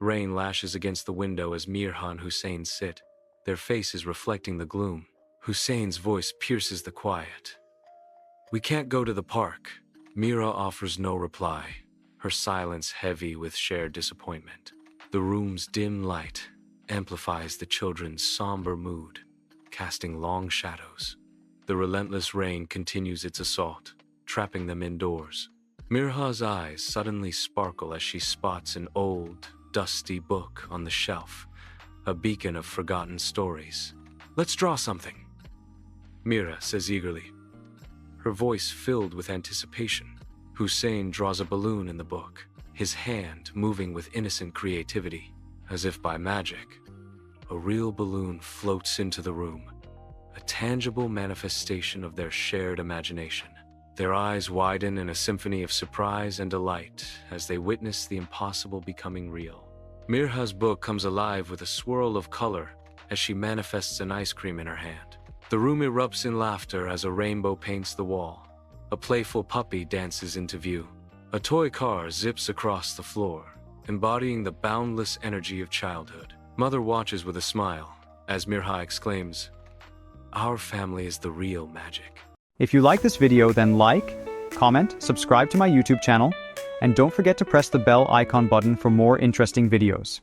Rain lashes against the window as Mirha and Hussein sit, their faces reflecting the gloom. Hussein's voice pierces the quiet. "We can't go to the park." Mira offers no reply, her silence heavy with shared disappointment. The room's dim light amplifies the children's somber mood, casting long shadows. The relentless rain continues its assault, trapping them indoors. Mirha's eyes suddenly sparkle as she spots an old, dusty book on the shelf, a beacon of forgotten stories. "Let's draw something," Mira says eagerly, her voice filled with anticipation. Hussein draws a balloon in the book, his hand moving with innocent creativity. As if by magic, a real balloon floats into the room, a tangible manifestation of their shared imagination. Their eyes widen in a symphony of surprise and delight as they witness the impossible becoming real. Mirha's book comes alive with a swirl of color as she manifests an ice cream in her hand. The room erupts in laughter as a rainbow paints the wall. A playful puppy dances into view. A toy car zips across the floor, embodying the boundless energy of childhood. Mother watches with a smile as Mirha exclaims, "Our family is the real magic." If you like this video, then like, comment, subscribe to my YouTube channel, and don't forget to press the bell icon button for more interesting videos.